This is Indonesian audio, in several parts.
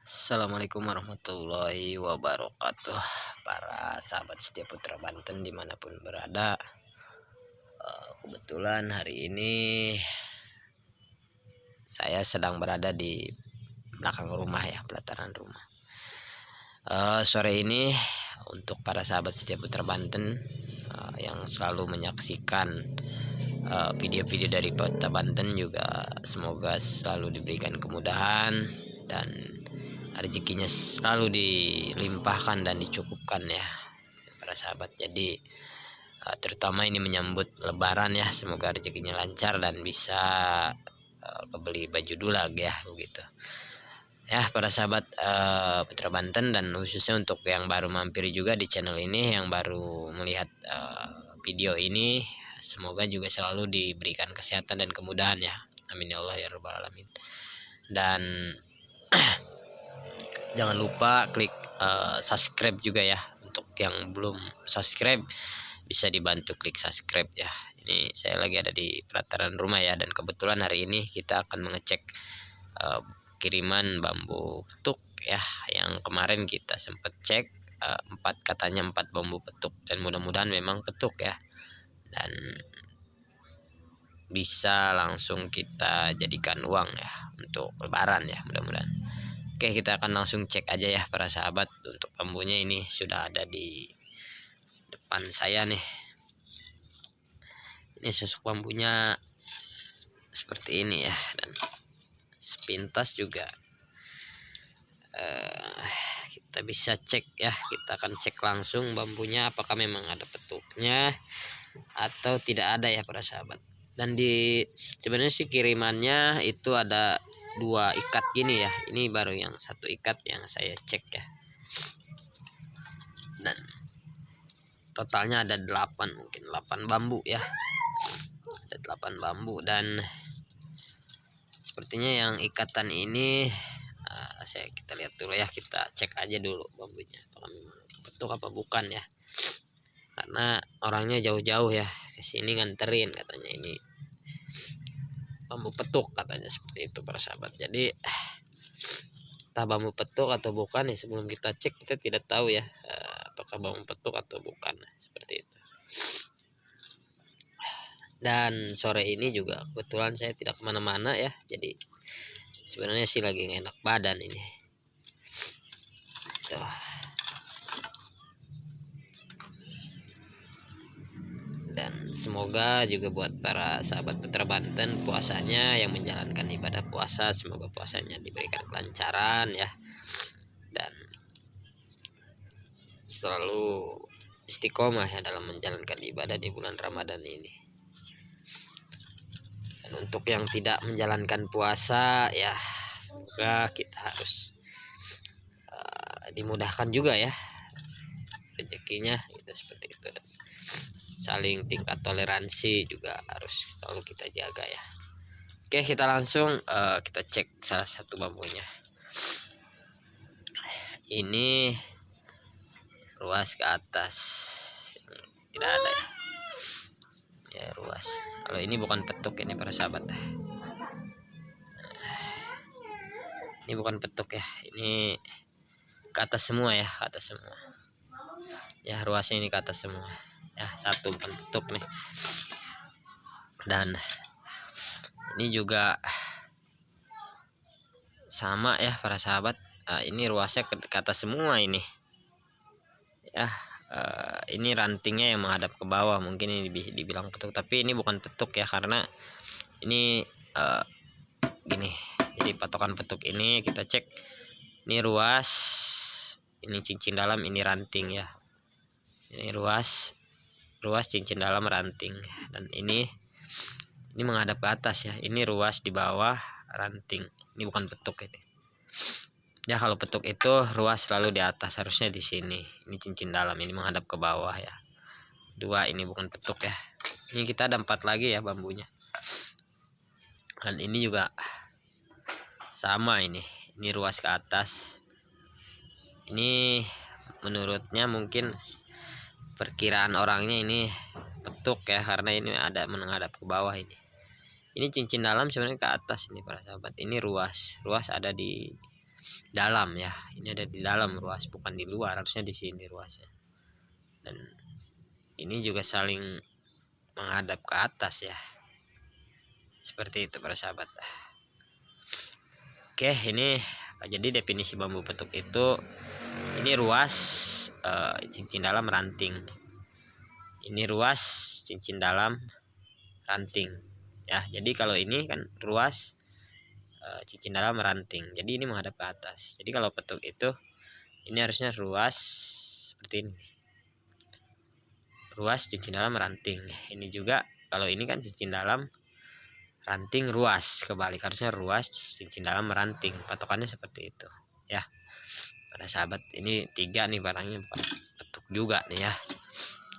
Assalamualaikum warahmatullahi wabarakatuh, para sahabat setia Putra Banten dimanapun berada. Kebetulan hari ini saya sedang berada di belakang rumah ya, pelataran rumah. Sore ini untuk para sahabat setia Putra Banten yang selalu menyaksikan video-video dari Kota Banten, juga semoga selalu diberikan kemudahan dan rezekinya selalu dilimpahkan dan dicukupkan ya para sahabat. Jadi terutama ini menyambut lebaran ya, semoga rezekinya lancar dan bisa beli baju dulag ya begitu ya para sahabat Putra Banten, dan khususnya untuk yang baru mampir juga di channel ini, yang baru melihat video ini, semoga juga selalu diberikan kesehatan dan kemudahan ya, amin ya Allah ya rabbal alamin. Dan jangan lupa klik subscribe juga ya. Untuk yang belum subscribe bisa dibantu klik subscribe ya. Ini saya lagi ada di pelataran rumah ya, dan kebetulan hari ini kita akan mengecek kiriman bambu petuk ya, yang kemarin kita sempat cek katanya 4 bambu petuk, dan mudah-mudahan memang petuk ya, dan bisa langsung kita jadikan uang ya untuk lebaran ya, mudah-mudahan. Oke, kita akan langsung cek aja ya para sahabat. Untuk bambunya ini sudah ada di depan saya nih. Ini sosok bambunya seperti ini ya, dan sepintas juga kita bisa cek ya. Kita akan cek langsung bambunya apakah memang ada petuknya atau tidak ada ya para sahabat. Dan sebenarnya sih kirimannya itu ada 2 ikat gini ya. Ini baru yang 1 ikat yang saya cek ya. Dan totalnya ada 8, mungkin 8 bambu ya. Ada 8 bambu, dan sepertinya yang ikatan ini kita lihat dulu ya, kita cek aja dulu bambunya apakah memang petuk apa bukan ya. Karena orangnya jauh-jauh ya ke sini nganterin, katanya ini bambu petuk, katanya seperti itu para sahabat. Jadi entah bambu petuk atau bukan ya, sebelum kita cek kita tidak tahu ya apakah bambu petuk atau bukan, seperti itu. Dan sore ini juga kebetulan saya tidak kemana-mana ya, jadi sebenarnya sih lagi gak enak badan ini tuh. Dan semoga juga buat para sahabat Putra Banten puasanya yang menjalankan ibadah puasa, semoga puasanya diberikan kelancaran ya, dan selalu istiqomah ya dalam menjalankan ibadah di bulan Ramadan ini. Dan untuk yang tidak menjalankan puasa ya, semoga kita harus dimudahkan juga ya rezekinya gitu, seperti itu. Dan saling tingkat toleransi juga harus selalu kita jaga ya. Oke, kita langsung kita cek salah satu bambunya. Ini ruas ke atas, tidak ada ya ruas. Kalau ini bukan petuk ini para sahabat, ini bukan petuk ya, ini ke atas semua ya, ke atas semua ya, ruasnya ini ke atas semua ya, satu bukan petuk nih. Dan ini juga sama ya para sahabat, ini ruasnya ke atas semua ini ya. Ini rantingnya yang menghadap ke bawah, mungkin ini dibilang petuk, tapi ini bukan petuk ya, karena ini gini. Jadi patokan petuk ini kita cek, ini ruas, ini cincin dalam, ini ranting ya. Ini ruas cincin dalam, ranting, dan ini menghadap ke atas ya. Ini ruas di bawah, ranting. Ini bukan petuk ini ya. Kalau petuk itu ruas selalu di atas, harusnya di sini. Ini cincin dalam, ini menghadap ke bawah ya. 2 ini bukan petuk ya. Ini kita ada 4 lagi ya bambunya. Dan ini juga sama, ini ruas ke atas. Ini menurutnya mungkin perkiraan orangnya ini petuk ya, karena ini ada menghadap ke bawah ini. Ini cincin dalam sebenarnya ke atas ini para sahabat. Ini ruas ada di dalam ya, ini ada di dalam ruas, bukan di luar, harusnya di sini ruasnya. Dan ini juga saling menghadap ke atas ya, seperti itu para sahabat. Oke, ini jadi definisi bambu petuk itu, ini ruas cincin dalam ranting, ini ruas cincin dalam ranting ya. Jadi kalau ini kan ruas cincin dalam ranting, jadi ini menghadap ke atas. Jadi kalau petuk itu ini harusnya ruas seperti ini, ruas cincin dalam ranting. Ini juga kalau ini kan cincin dalam ranting ruas, kebalik, harusnya ruas cincin dalam ranting. Patokannya seperti itu ya para sahabat. Ini 3 nih barangnya, bukan petuk juga nih ya.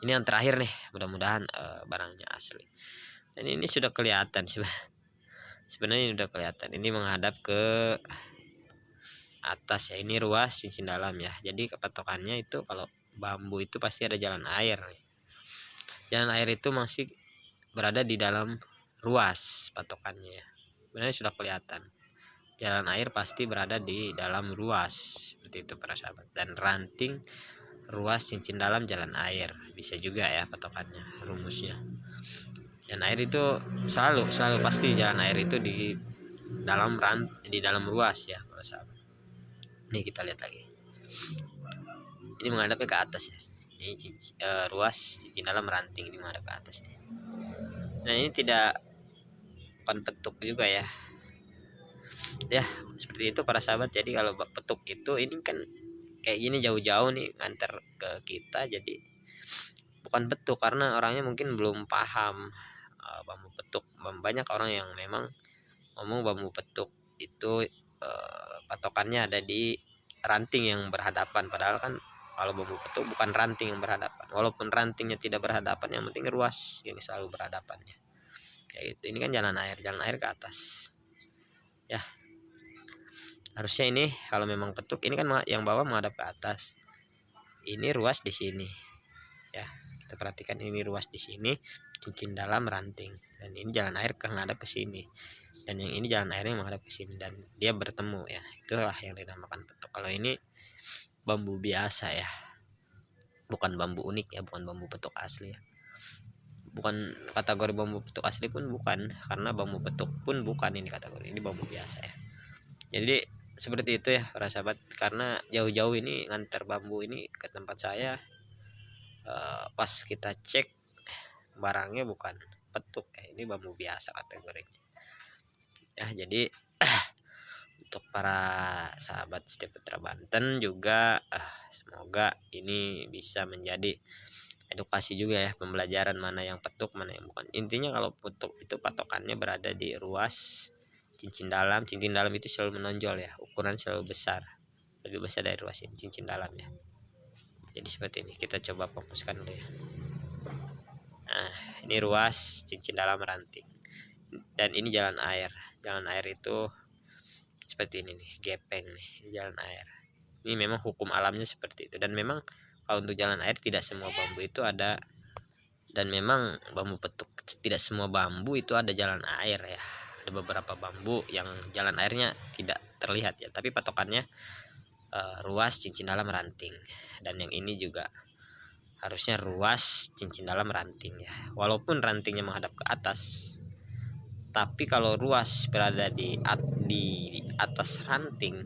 Ini yang terakhir nih, mudah-mudahan barangnya asli. Dan ini sudah kelihatan sebenarnya sudah kelihatan, ini menghadap ke atas ya. Ini ruas cincin dalam ya. Jadi kepatokannya itu kalau bambu itu pasti ada jalan air nih. Jalan air itu masih berada di dalam ruas patokannya ya. Sebenarnya sudah kelihatan, jalan air pasti berada di dalam ruas, seperti itu para sahabat. Dan ranting ruas cincin dalam jalan air, bisa juga ya patokannya, rumusnya. Jalan air itu selalu pasti jalan air itu di dalam ruas ya para sahabat. Nih kita lihat lagi, ini menghadapnya ke atas ya. Ini ruas cincin dalam ranting, ini menghadap ke atas ya. Nah ini tidak bukan petuk juga ya. Ya seperti itu para sahabat. Jadi kalau petuk itu ini kan kayak gini jauh-jauh nih nganter ke kita, jadi bukan petuk karena orangnya mungkin belum paham bambu petuk. Banyak orang yang memang ngomong bambu petuk itu patokannya ada di ranting yang berhadapan, padahal kan kalau bambu petuk bukan ranting yang berhadapan. Walaupun rantingnya tidak berhadapan, yang penting ruas yang selalu berhadapannya kayak gitu. Ini kan jalan air ke atas ya. Harusnya ini kalau memang petuk ini kan yang bawah menghadap ke atas, ini ruas di sini ya. Kita perhatikan, ini ruas di sini cincin dalam ranting, dan ini jalan air menghadap ke sini, dan yang ini jalan airnya menghadap ke sini, dan dia bertemu ya. Itulah yang dinamakan petuk. Kalau ini bambu biasa ya, bukan bambu unik ya, bukan bambu petuk asli ya. Bukan kategori bambu petuk asli pun bukan, karena bambu petuk pun bukan ini kategori, ini bambu biasa ya. Jadi seperti itu ya para sahabat. Karena jauh-jauh ini nganter bambu ini ke tempat saya, pas kita cek barangnya bukan petuk ya, ini bambu biasa kategorinya ya. Jadi untuk para sahabat Setia Putra Banten juga semoga ini bisa menjadi edukasi juga ya, pembelajaran mana yang petuk mana yang bukan. Intinya kalau petuk itu patokannya berada di ruas cincin dalam. Cincin dalam itu selalu menonjol ya, ukuran selalu besar, lebih besar dari ruas ini cincin dalamnya. Jadi seperti ini, kita coba fokuskan dulu ya. Nah ini ruas cincin dalam ranting, dan ini jalan air. Jalan air itu seperti ini nih, gepeng nih, ini jalan air. Ini memang hukum alamnya seperti itu. Dan memang kalau untuk jalan air tidak semua bambu itu ada, dan memang bambu petuk tidak semua bambu itu ada jalan air ya. Ada beberapa bambu yang jalan airnya tidak terlihat ya, tapi patokannya ruas cincin dalam ranting. Dan yang ini juga harusnya ruas cincin dalam ranting ya, walaupun rantingnya menghadap ke atas, tapi kalau ruas berada di atas ranting,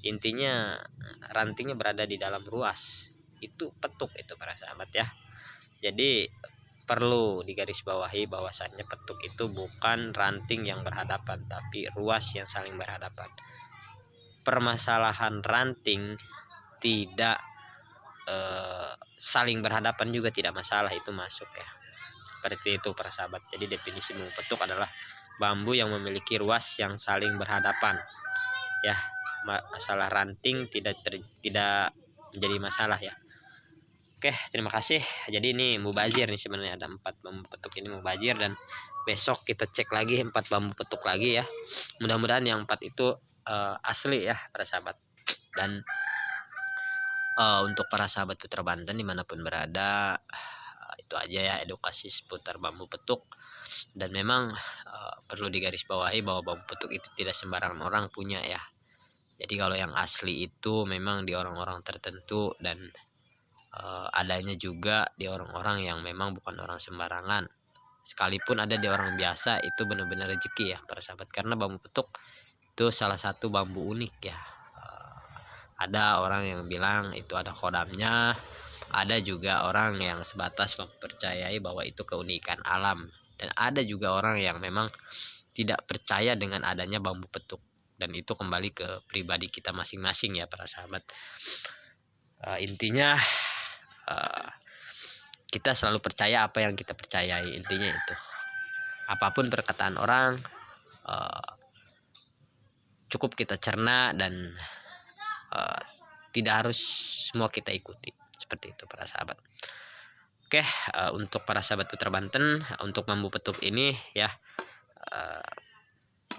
intinya rantingnya berada di dalam ruas, itu petuk itu para sahabat ya. Jadi perlu digarisbawahi bahwasannya petuk itu bukan ranting yang berhadapan, tapi ruas yang saling berhadapan. Permasalahan ranting tidak saling berhadapan juga tidak masalah, itu masuk ya. Seperti itu para sahabat. Jadi definisi bambu petuk adalah bambu yang memiliki ruas yang saling berhadapan ya. Masalah ranting tidak menjadi masalah ya. Oke, terima kasih. Jadi ini mubazir nih, sebenarnya ada 4 bambu petuk ini mubazir, dan besok kita cek lagi 4 bambu petuk lagi ya. Mudah-mudahan yang 4 itu asli ya para sahabat. Dan untuk para sahabat Putra Banten dimanapun berada, itu aja ya edukasi seputar bambu petuk. Dan memang perlu digarisbawahi bahwa bambu petuk itu tidak sembarangan orang punya ya. Jadi kalau yang asli itu memang di orang-orang tertentu, dan adanya juga di orang-orang yang memang bukan orang sembarangan. Sekalipun ada di orang biasa, itu benar-benar rezeki ya para sahabat, karena bambu petuk itu salah satu bambu unik ya. Ada orang yang bilang itu ada kodamnya, ada juga orang yang sebatas mempercayai bahwa itu keunikan alam, dan ada juga orang yang memang tidak percaya dengan adanya bambu petuk, dan itu kembali ke pribadi kita masing-masing ya para sahabat. Intinya kita selalu percaya apa yang kita percayai, intinya itu. Apapun perkataan orang cukup kita cerna, dan tidak harus semua kita ikuti, seperti itu para sahabat. Oke, untuk para sahabat Putra Banten, untuk bambu petuk ini ya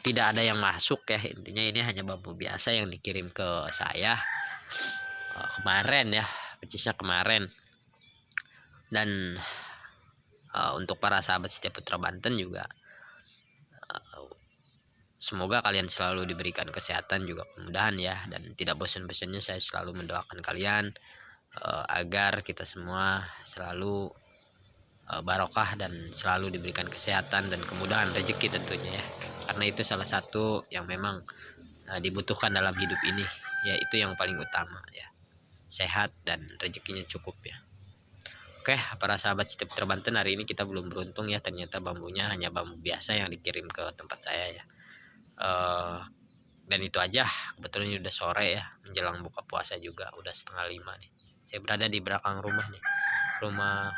tidak ada yang masuk ya, intinya ini hanya bambu biasa yang dikirim ke saya kemarin ya, persisnya kemarin. Dan untuk para sahabat setia Putra Banten juga, semoga kalian selalu diberikan kesehatan juga kemudahan ya, dan tidak bosan-bosannya saya selalu mendoakan kalian agar kita semua selalu barokah dan selalu diberikan kesehatan dan kemudahan rezeki tentunya ya, karena itu salah satu yang memang dibutuhkan dalam hidup ini, yaitu yang paling utama ya, sehat dan rezekinya cukup ya. Oke, para sahabat setia Putra Banten, hari ini kita belum beruntung ya, ternyata bambunya hanya bambu biasa yang dikirim ke tempat saya ya. Dan itu aja, kebetulan ini udah sore ya, menjelang buka puasa juga, udah 4:30 nih. Saya berada di belakang rumah nih, rumah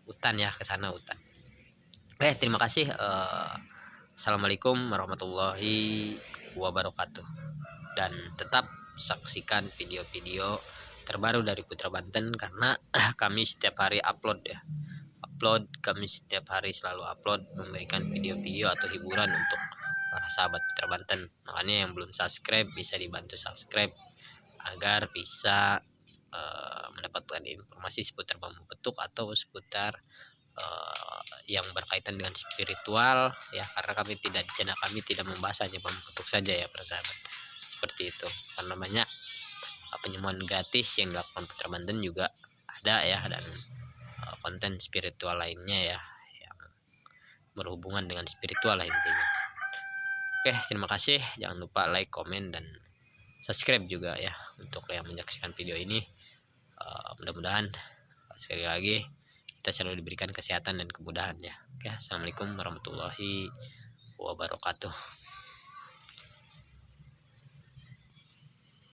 hutan ya, ke sana hutan. Terima kasih. Assalamualaikum warahmatullahi wabarakatuh, dan tetap saksikan video-video terbaru dari Putra Banten, karena kami setiap hari upload ya, kami setiap hari selalu upload, memberikan video-video atau hiburan untuk para sahabat Putra Banten. Makanya yang belum subscribe bisa dibantu subscribe agar bisa mendapatkan informasi seputar bambu petuk atau seputar yang berkaitan dengan spiritual ya, karena kami tidak di channel kami tidak membahas hanya bambu petuk saja ya para sahabat, seperti itu. Karena banyak penyembuhan gratis yang dilakukan Putra Banten juga ada ya, dan konten spiritual lainnya ya, yang berhubungan dengan spiritual lah intinya. Oke, terima kasih, jangan lupa like, komen, dan subscribe juga ya untuk yang menyaksikan video ini. Mudah-mudahan sekali lagi kita selalu diberikan kesehatan dan kemudahan ya. Oke, assalamualaikum warahmatullahi wabarakatuh.